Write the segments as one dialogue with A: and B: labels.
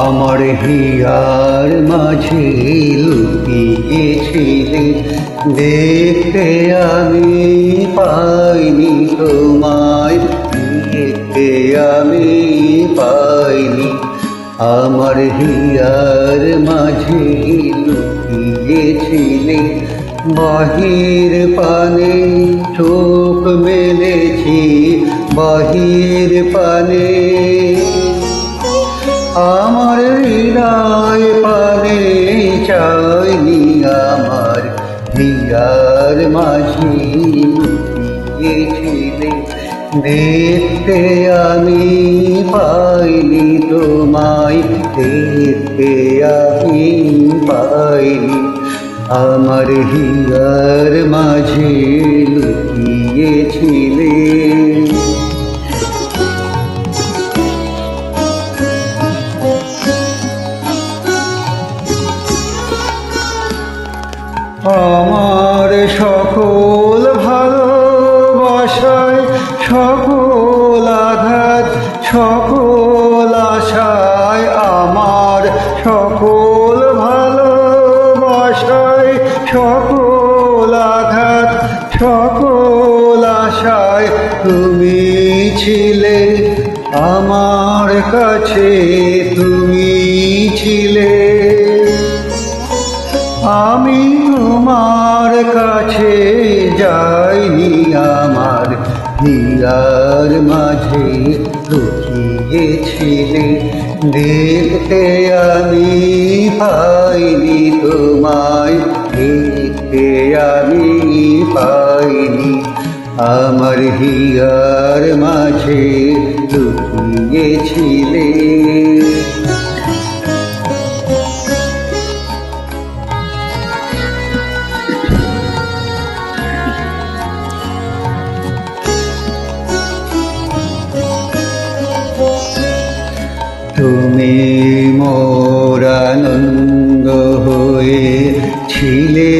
A: আমার হিয়ার মাঝে লুকিয়েছিলে, দেখতে আমি পাইনি তোমায়, দেখতে আমি পাইনি। আমার হিয়ার মাঝে লুকিয়েছিলে, বাহির পানে চোখ মেলেছি, বাহির পানে আমার হৃদয় পানে চাইনি। আমার হিয়ার মাঝে লুকিয়েছিলে, দেখতে আমি পাইনি তোমায়, দেখতে আমি পাইনি। আমার হিয়ার মাঝে লুকিয়েছিলে। আমার সকল ভালোবাসায়, সকল আঘাত, সকল আশায়, আমার সকল ভালোবাসায়, সকল আঘাত, সকল আশায় তুমি ছিলে আমার কাছে, তুমি ছিলে। আমি তোমার কাছে যাইনি, আমার হিয়ার মাঝে লুকিয়েছিলে, দেখতে আমি পাইনি তোমায়, দেখতে আমি পাইনি। আমার হিয়ার মাঝে লুকিয়েছিলে। তুমি মোর আনন্দ হয়ে ছিলে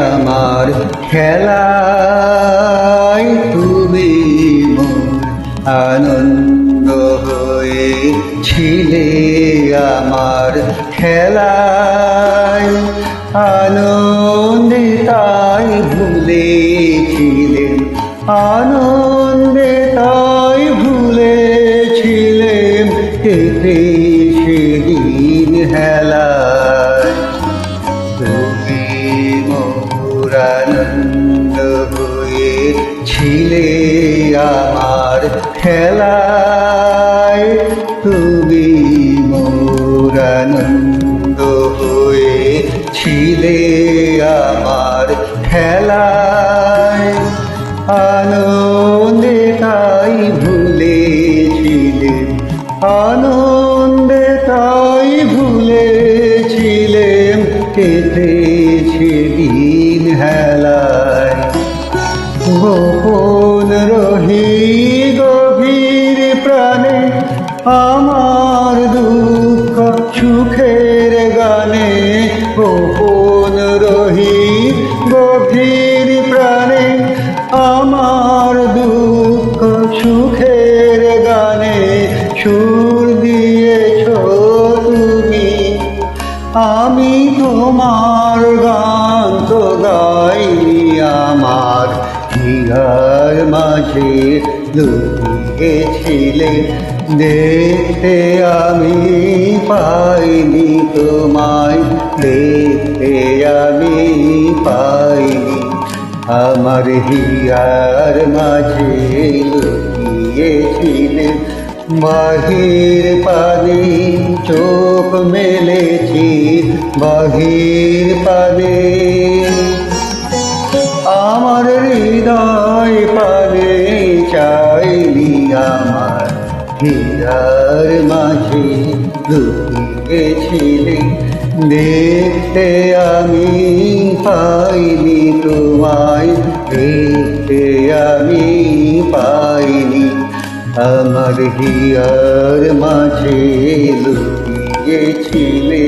A: আমার খেলায়, তুমি মোর আনন্দ হয়ে ছিলে আমার খেলায়। আনন্দে তাই ভুলেছিলে, আনন্দে তাই ভুলেছিলে, কেটে সেদিন হেলায়। তুমি মোর আনন্দ হয়ে ছিলে আমার খেলায়, তুমি মোর আনন্দ হয়ে ছিলে আমার খেলায়। আনন্দে তাই ভুলেছিলে, আনন্দে তাই ভুলেছিলেম, কেটেছে দিন হেলায়। গোপন রহি গভীর প্রাণে আমার দুঃখ সুখের গানে, গোপন রহি গভীর প্রাণে আমার দুঃখ সুখের গানে সুর দিয়েছ তুমি। আমি তোমার গান তো গাইনি, আমার হিয়ার মাঝে লুকিয়েছিলে, দেখতে আমি পাইনি তোমায়, দেখতে আমি পাইনি। আমার হিয়ার মাঝে লুকিয়েছিলে, বাহির পানে চোখ মেলেছি, বাহির পানে আমার হৃদয় পানে চাইনি। আমার হিয়ার মাঝে লুকিয়েছিলে, দেখতে আমি পাইনি তোমায়, দেখতে আমি পাইনি। আমার হিয়ার মাঝে লুকিয়েছিলে।